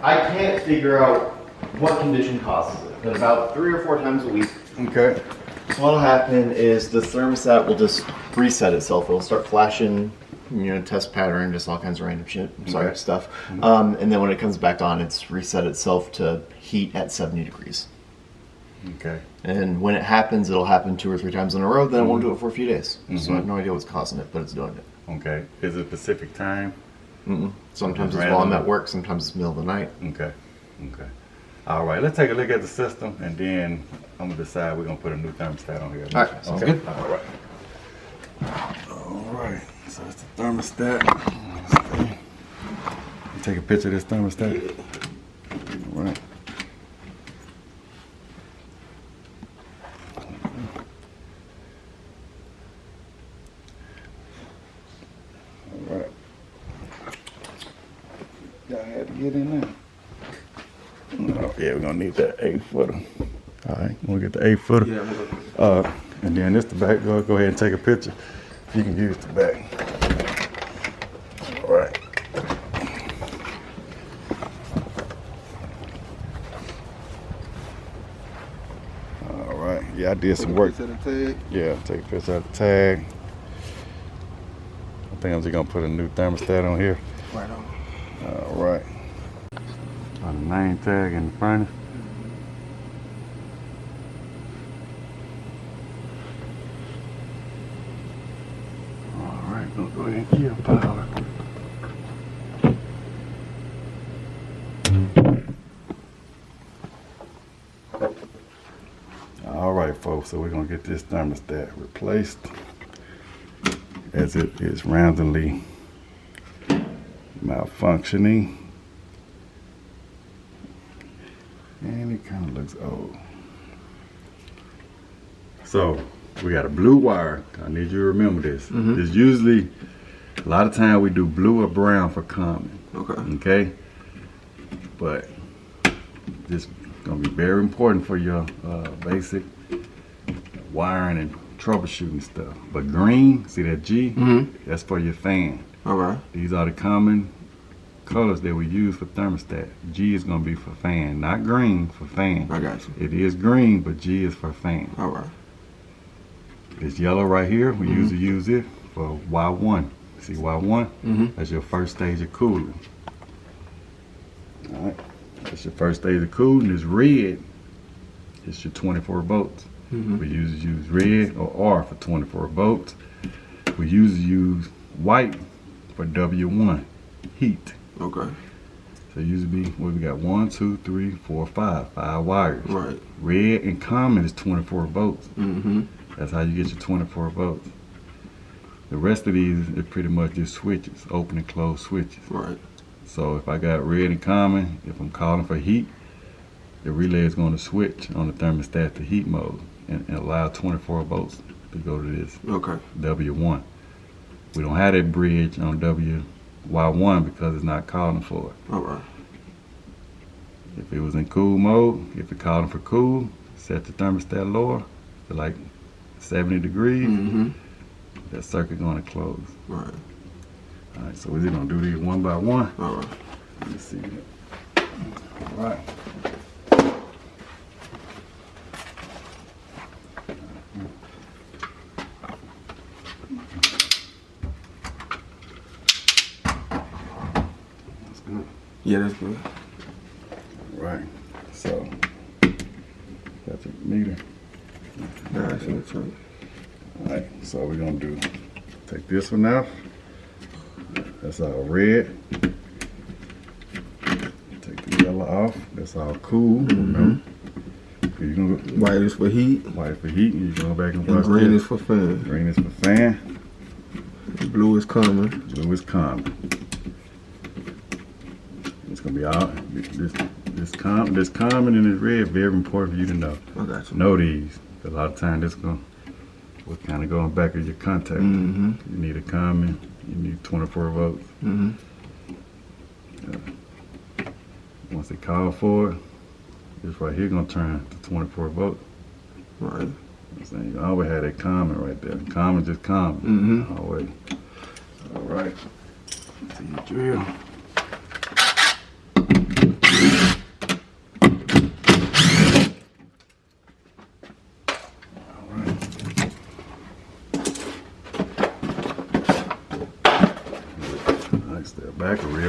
I can't figure out what condition causes it, but about 3 or 4 times a week. Okay. So what'll happen is the thermostat will just reset itself. It'll start flashing, test pattern, just all kinds of random shit. Sorry, stuff. And then when it comes back on, it's reset itself to heat at 70 degrees. Okay. And when it happens, it'll happen 2 or 3 times in a row. Then it won't do it for a few days. So I have no idea what's causing it, but it's doing it. Okay. Is it specific time? Sometimes it's while I'm at work. Sometimes it's middle of the night. Okay. Okay. All right. Let's take a look at the system, and then I'm gonna decide we're gonna put a new thermostat on here. All right. Sounds good. All right. All right. So it's the thermostat. Take a picture of this thermostat. All right. All right. Y'all had to get in there. Oh, yeah, we're gonna need that 8-footer. All right, we'll get the 8-footer. Yeah. And then this the back. Go ahead and take a picture. You can use the back. All right. All right. Yeah, I did some work. Yeah, take a picture of the tag. I think I'm just gonna put a new thermostat on here. Right on. All right. On the name tag in the furnace. All right, we'll go ahead and give power. All right, folks, so we're gonna get this thermostat replaced as it is randomly malfunctioning. And it kind of looks old. So we got a blue wire. I need you to remember this. It's usually, a lot of time we do blue or brown for common. Okay? But this is gonna be very important for your basic wiring and troubleshooting stuff. But green, see that G? That's for your fan. Okay. These are the common colors that we use for thermostat. G is going to be for fan, not green for fan. I got you. It is green, but G is for fan. All right. This yellow right here, we usually use it for Y1. See Y1? That's your first stage of cooling. All right. That's your first stage of cooling. This red is your 24 volts. We usually use red or R for 24 volts. We usually use white for W1, heat. Okay. So usually we got 1, 2, 3, 4, 5 wires. Right. Red and common is 24 volts. That's how you get your 24 volts. The rest of these are pretty much just switches, open and close switches. Right. So if I got red and common, if I'm calling for heat, the relay is going to switch on the thermostat to heat mode and allow 24 volts to go to this W1. We don't have that bridge on Y1 because it's not calling for it. All right. If it was in cool mode, if it calling for cool, set the thermostat lower to like 70 degrees. That circuit going to close. Right. All right, so we're just going to do these one by one. All right. Let me see that. All right. That's good. Yeah, that's good. All right. So, got your meter. Nice. That's right. All right, so we're gonna take this one out. That's all red. Take the yellow off. That's all cool. Remember? You're gonna go, White is for heat. white for heat, and you go back and And watch green this. is for fan. Green is for fan. Blue is common. Blue is common. It's gonna be all this common and this red. Very important for you to know. I got you. Know these. A lot of times this will kind of go on back of your contactor. You need a common. You need 24 volts. Once they call for it, this right here gonna turn to 24 volts. Right. I'm saying you always have that common right there. Common just common. Always. All right. See your drill.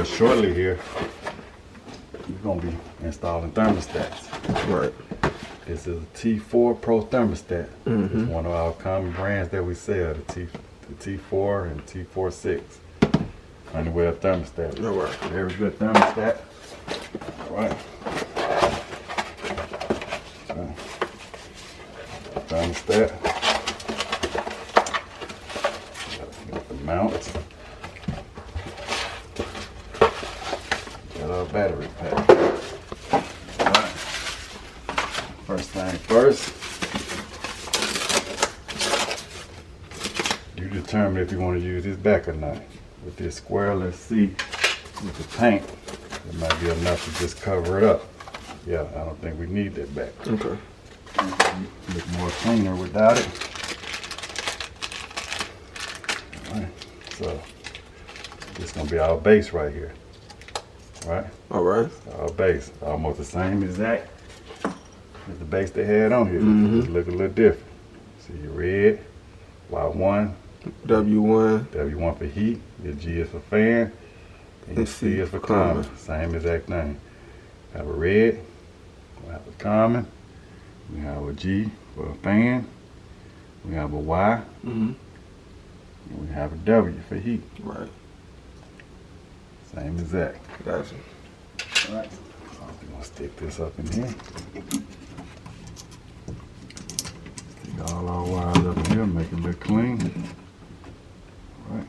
shortly here, we're gonna be installing thermostats. Right. This is a T4 Pro thermostat. It's one of our common brands that we sell, the T4 and T46. Honeywell thermostat. All right. Very good thermostat. All right. Thermostat. Got the mount. Got our battery pack. All right. First thing first, you determine if you want to use this back or not. With this square, let's see, with the tank, it might be enough to just cover it up. Yeah, I don't think we need that back. Okay. Look more cleaner without it. All right, so this is gonna be our base right here. Right? All right. Our base, almost the same exact as the base they had on here. Just look a little different. See your red, Y1, W1. W1 for heat, your G is for fan, and your C is for common. Same exact thing. Have a red, we have a common, we have a G for a fan, we have a Y, and we have a W for heat. Right. Same exact. Gotcha. Alright, so I'm gonna stick this up in here. Stick all our wires up in here, make it look clean. Alright.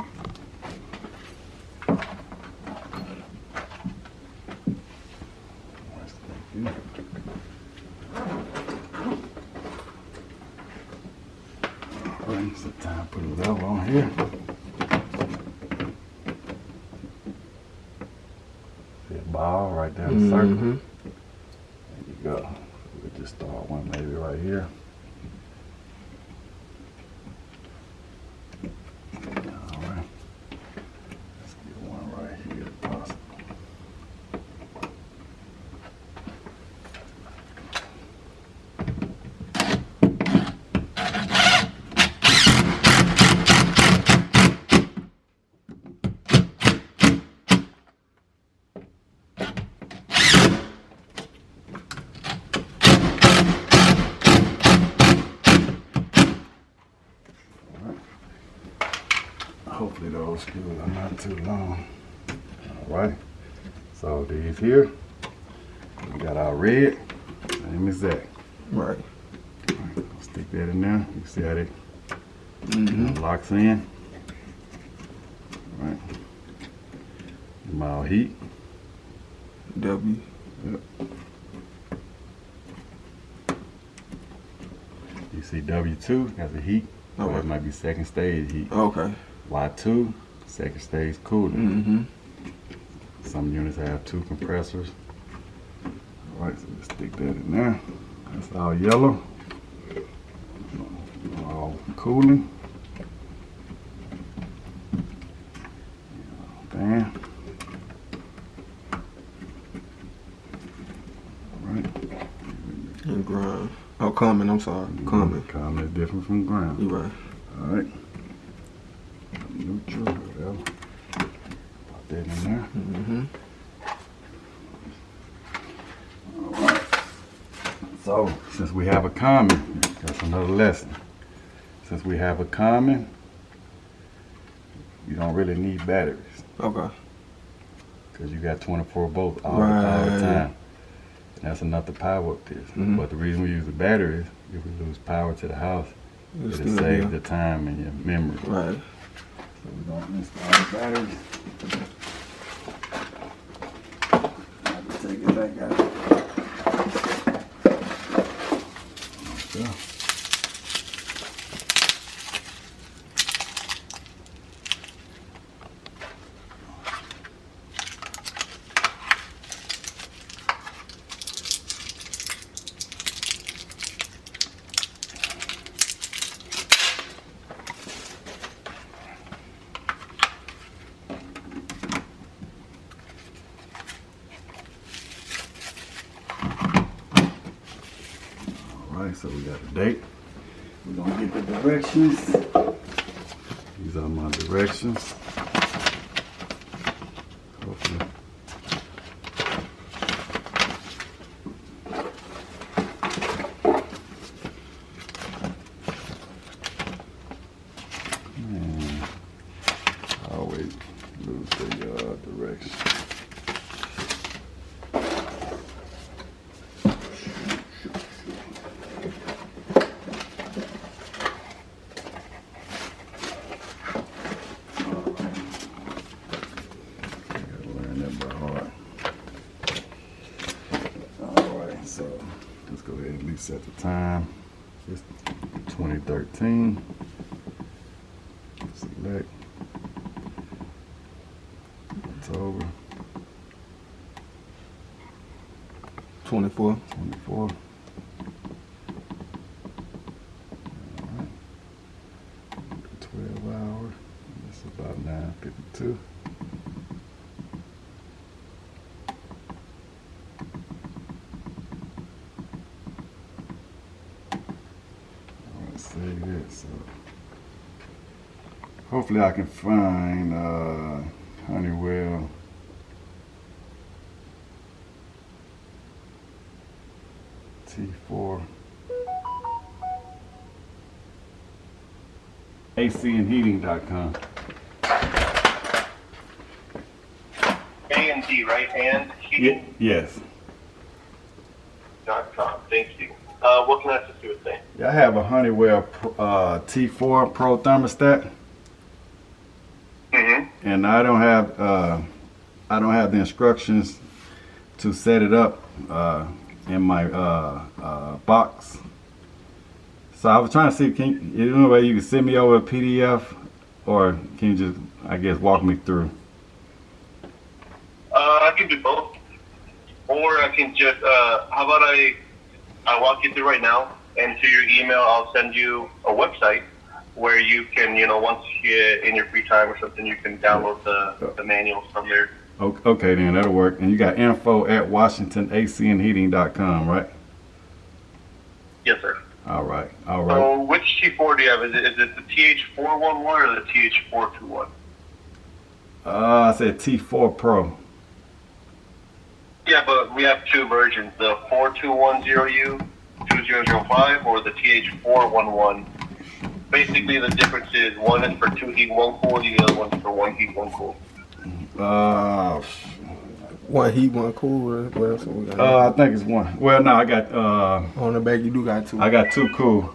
Alright, so time to put a level on here. Ball right down the circle. There you go. We'll just start one maybe right here. Alright. Let's get one right here if possible. Hopefully those screws are not too long. Alright, so these here, we got our red, same as that. Right. Alright, stick that in there. You see how it locks in. Alright. Mild heat. W. Yep. You see W2 has a heat. So it might be second stage heat. Okay. Y2, second stage cooling. Some units have 2 compressors. Alright, so let's stick that in there. That's all yellow. All cooling. Fan. Alright. And ground. Oh, common, I'm sorry. Common. Common is different from ground. You're right. Alright. Neutral, whatever. Put that in there. Alright. So, since we have a common, that's another lesson. Since we have a common, you don't really need batteries. Okay. Because you got 24 volts all the time. And that's enough to power up this. But the reason we use the batteries, if we lose power to the house, it'll save the time and your memory. Right. So we're going to install the batteries. I have to take it back out. There we go. So we got a date. We're gonna get the directions. These are my directions. Hopefully go ahead and at least set the time. It's 2013. Select October 24. 24. Alright. 12 hours. That's about 9:52. Alright, save it. So hopefully I can find Honeywell T4 acandheating.com. A and D, right? And heating.com. Yes. Thank you. What can I assist you with today? Yeah, I have a Honeywell T4 Pro thermostat, Mm-hmm. and I don't have the instructions to set it up in my box. So I was trying to see, is there any way you can send me over a PDF, or can you just, I guess, walk me through? I can do both. Or I can just, how about I walk you through right now, and to your email, I'll send you a website where you can, once you get in your free time or something, you can download the manuals from there. Okay, then that'll work. And you got info@washingtonacandheating.com, right? Yes, sir. All right. So which T4 do you have? Is it the TH411 or the TH421? I said T4 Pro. Yeah, but we have two versions, the 4210U 2005 or the TH411. Basically, the difference is one is for 2 heat, 1 cool, the other one's for 1 heat, 1 cool. One heat, one cool. What else we got? I think it's one. Well, no, I got On the back, you do got two. I got 2 cool.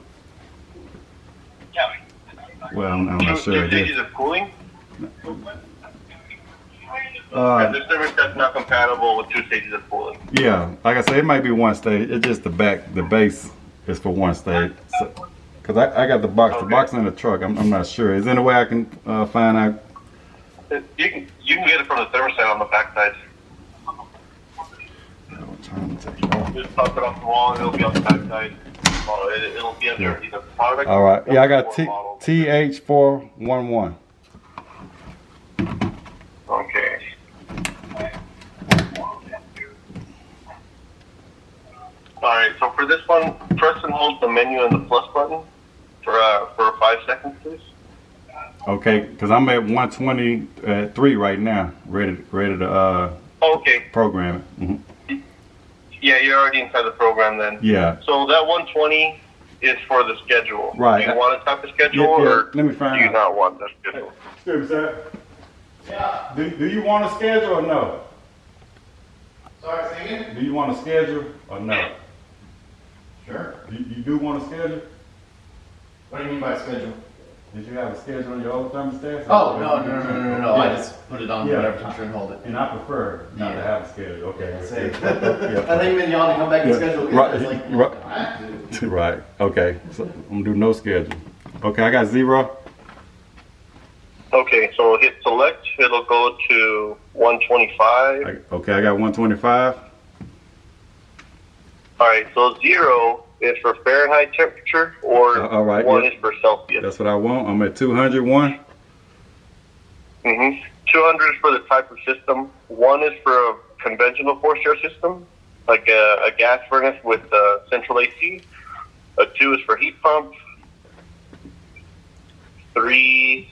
Well, I'm not sure. Two stages of cooling? This thermostat's not compatible with 2 stages of cooling. Yeah, like I said, it might be one stage. It's just the base is for one stage. Cause I got the box. The box in the truck. I'm not sure. Is there any way I can find out? You can get it from the thermostat on the backside. I'm trying to take it off. Just pop it off the wall and it'll be on the backside. It'll be under either product. All right. Yeah, I got or model. TH411. Okay. Alright, so for this one, press and hold the menu and the plus button for 5 seconds, please. Okay, because I'm at 123 right now, ready to Okay. program it. Yeah, you're already inside the program then. Yeah. So that 120 is for the schedule. Right. Do you want a type of schedule Yeah, or let me find do you out. not want the schedule? Excuse me, sir. Yeah. Do you want a schedule or no? Sorry, say again? Do you want a schedule or no? Sure. You do want a schedule? What do you mean by schedule? Did you have a schedule on your old thermostat? Oh, no. I Yeah. just put it on Yeah. whatever temperature and hold it. And I prefer not to Yeah. have a schedule. Okay. Say, Yeah. I think you meant y'all to come back and Yeah. schedule. Right. It's like, Right. I have to. Right. Okay. So I'm gonna do no schedule. Okay, I got 0. Okay, so hit select. It'll go to 125. Okay, I got 125. Alright, so 0 is for Fahrenheit temperature or All right, 1 yeah. is for Celsius. That's what I want. I'm at 201. 200 is for the type of system. 1 is for a conventional forced air system, like a gas furnace with central AC. A 2 is for heat pump. 3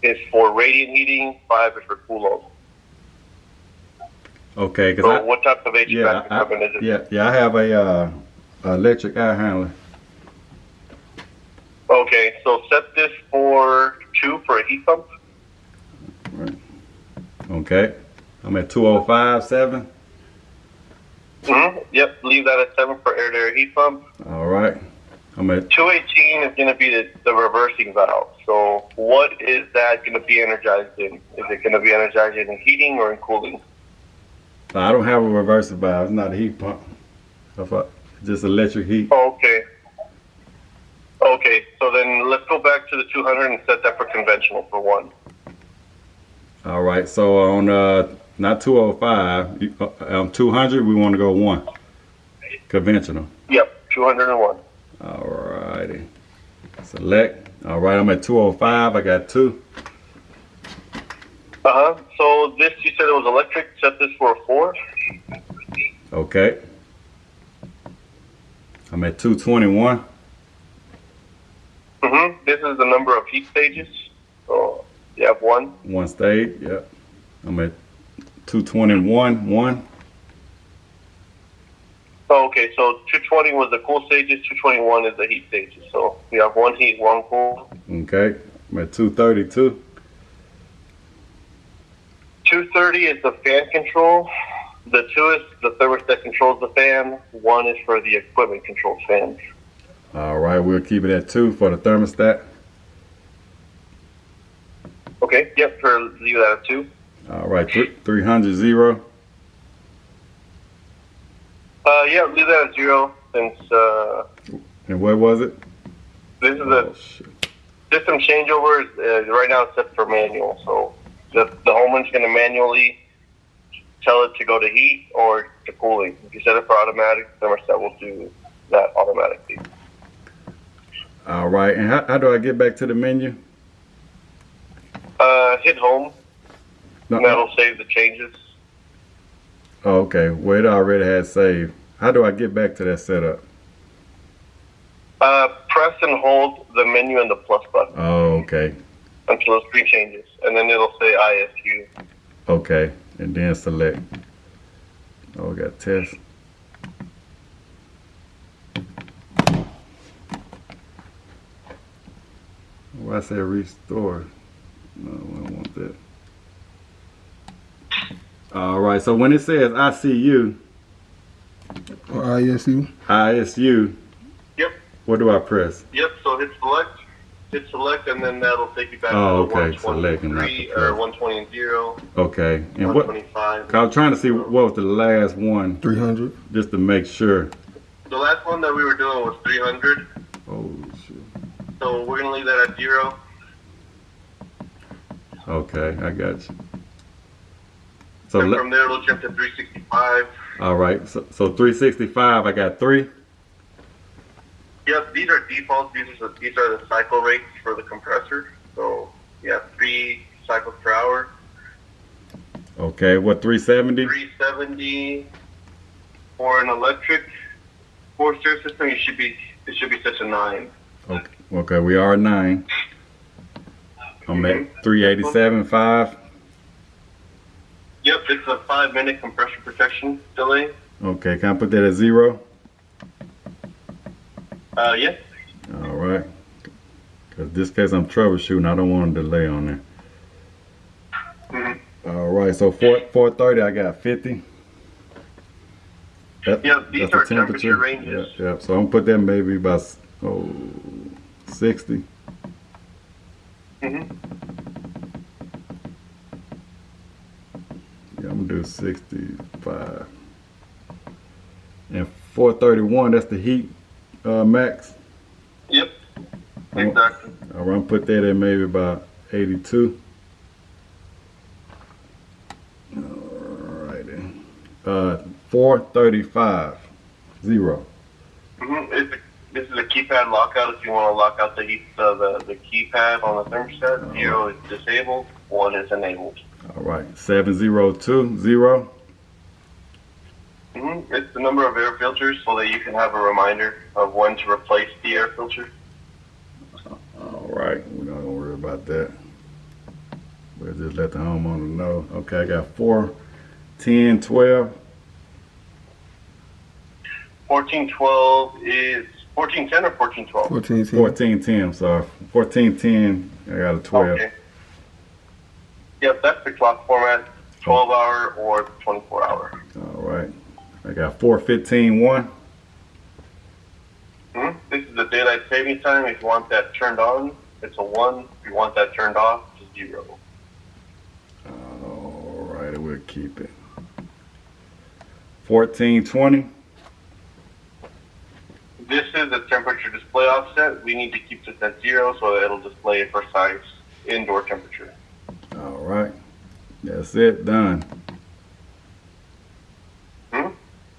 is for radiant heating. 5 is for cool-off. Okay, So cause what type of HVAC equipment is it? I have a electric air handler. Okay, so set this for 2 for a heat pump. Right. Okay, I'm at 205.7. Yep, leave that at 7 for air-to-air heat pump. All right, I'm at 218 is going to be the reversing valve. So what is that going to be energized in? Is it going to be energized in heating or in cooling? I don't have a reverser valve. It's not a heat pump. Just electric heat. Oh, okay. Okay, so then let's go back to the 200 and set that for conventional for one. All right. So on not 205, 200, we want to go 1. Conventional. Yep, 201. All righty. Select. All right. I'm at 205. I got 2. So this, you said it was electric. Set this for a 4. Okay. I'm at 221. This is the number of heat stages. So you have 1. 1 stage. Yep. I'm at 221. 1. Oh, okay, so 220 was the cool stages. 221 is the heat stages. So we have 1 heat, 1 cool. Okay. I'm at 232. 230 is the fan control. The 2 is the thermostat controls the fan. 1 is for the equipment controls fans. All right. We'll keep it at 2 for the thermostat. Okay, yep, leave that at 2. All right. 300 0. Yeah, leave that at 0 since And what was it? this is Oh, a shit. system changeover. Right now it's set for manual, so the homeowner's going to manually tell it to go to heat or to cooling. If you set it for automatic, the thermostat will do that automatically. All right. And how do I get back to the menu? Hit home, and that'll save the changes. Oh, okay. Well, it already has saved. How do I get back to that setup? Press and hold the menu and the plus button Oh, okay. until the screen changes, and then it'll say ISU. Okay. And then select. Oh, we got test. Why I said restore? No, I don't want that. All right. So when it says ICU, Or ISU. ISU, Yep. what do I press? Yep, so hit select, and then that'll take you back Oh, to okay, select and not the 123 press. or 120 and 0, Okay. And what? 125. I was trying to see what was the last one, 300. just to make sure. The last one that we were doing was 300, Oh shit. so we're going to leave that at 0. Okay, I got you. So And from there, it'll jump to 365. all right. So 365. I got 3. Yep, these are defaults. These are the cycle rates for the compressor. So you have 3 cycles per hour. Okay. What 370? 370 for an electric 4-stir system. It should be set to 9. Okay. Okay. We are 9. I'm at 387.5. Yep, it's a 5-minute compression protection delay. Okay. Can I put that at 0? Yeah. All right. Because this case I'm troubleshooting, I don't want a delay on there. All right. So 430, I got 50. Yeah, these that's are the temperature ranges. Yep. So I'm gonna put that maybe about 60. Mm-hmm. Yeah, I'm gonna do 65. And 431, that's the heat max. Yep. Exactly. I'm gonna put that at maybe about 82. Alrighty. 435. 0. Mm-hmm. This is a keypad lockout. If you want to lock out the heat, the keypad on the thermostat, 0 is disabled, 1 is enabled. All right. 702. 0. Mm-hmm. It's the number of air filters so that you can have a reminder of when to replace the air filter. All right. We're not gonna worry about that. We'll just let the homeowner know. Okay, I got 4, 10, 12. 1412 is 1410 or 1412? 1410. 1410, I'm sorry. 1410, I got a 12. Okay. Yep, that's the clock format, 12-hour or 24-hour. All right. I got 415, 1. Mm-hmm. This is the daylight saving time. If you want that turned on, it's a 1. If you want that turned off, it's 0. All right, we'll keep it. 1420. to the temperature display offset, we need to keep this at 0 so it'll display a precise indoor temperature. All right. That's it. Done.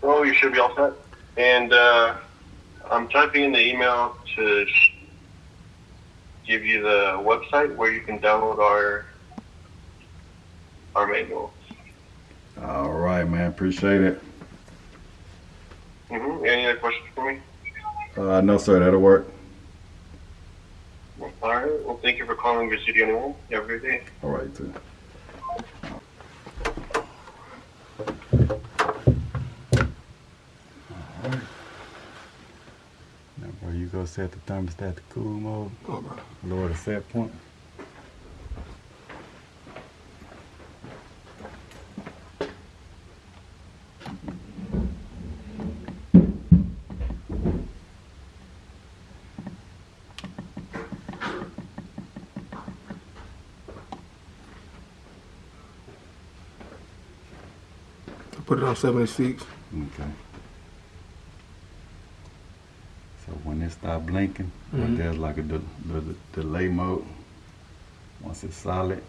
Oh, you should be all set. And I'm typing in the email to give you the website where you can download our manual. All right, man. Appreciate it. Any other questions for me? No, sir. That'll work. All right. Well, thank you for calling your city anyone. Have a great day. All right, too. All right. Now, bro, you go set the thermostat to cool mode. Oh, bro. Lower the set point. Put it on 76. Okay. So when it start blinking, there's like a delay mode. Once it's solid,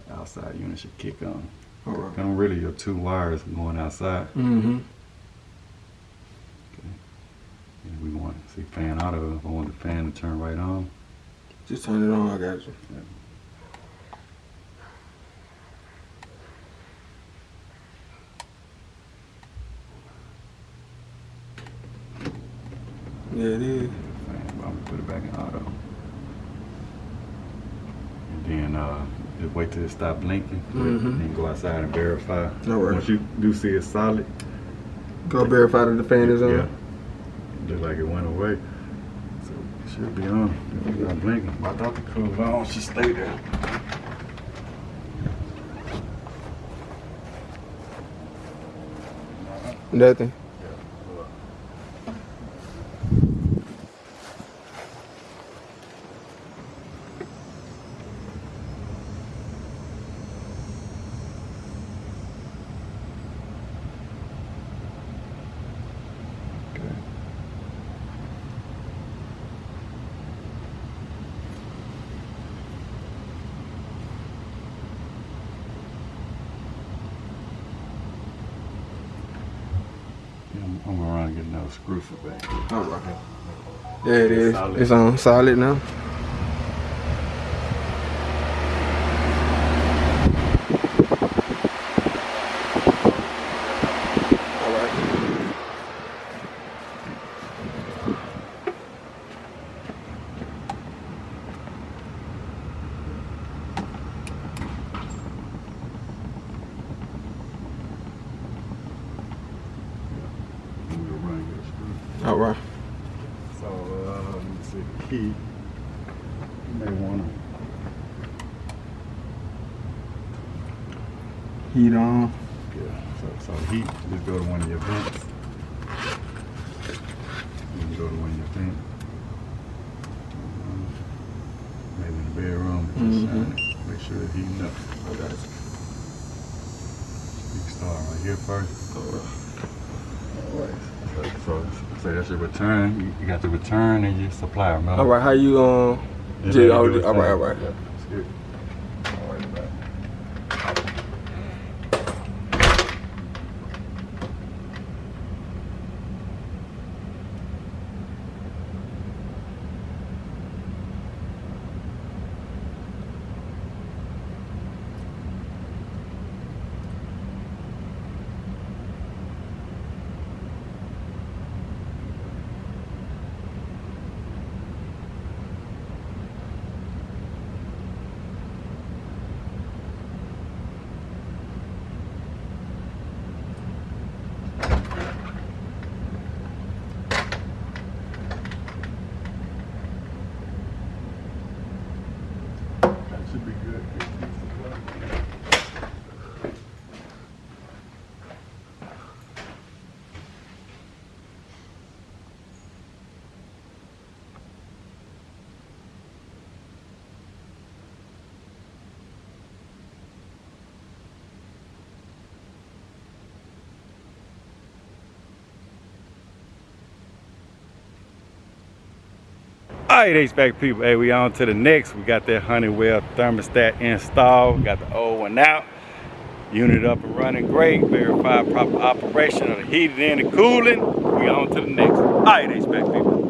the outside unit should kick on. All right. Them really your 2 wires going outside. Mm-hmm. Okay. And we want to see fan auto. If I want the fan to turn right on. Just turn it on. I got you. Yeah, it is. Fan, I'm gonna put it back in auto. And then just wait till it stop blinking. Then go outside and verify. All right. Once you do see it's solid, Go verify that the fan is on. yeah, look like it went away. So it should be on. If it's not blinking. I thought the cool on should stay there. Nothing. I'm gonna run and get another screw for back. All right. There it is. Solid. It's on solid now. All right. I'm gonna run and get a screw. All right. So let me see the key. You may wanna Heat on. so heat, just go to one of your vents. You can go to one of your vents. Maybe in the bedroom, just shine it. Make sure it's heating up. I got you. You can start right here first. Alright. So that's your return. You got the return and your supply, remember? All right. How you And just, then you all do it right. All fast. right. Yeah, that's good. All right, back. Alright, HVAC people, hey, we on to the next. We got that Honeywell thermostat installed. We got the old one out. Unit up and running great. Verify proper operation of the heating and the cooling. We on to the next. Alright, HVAC people.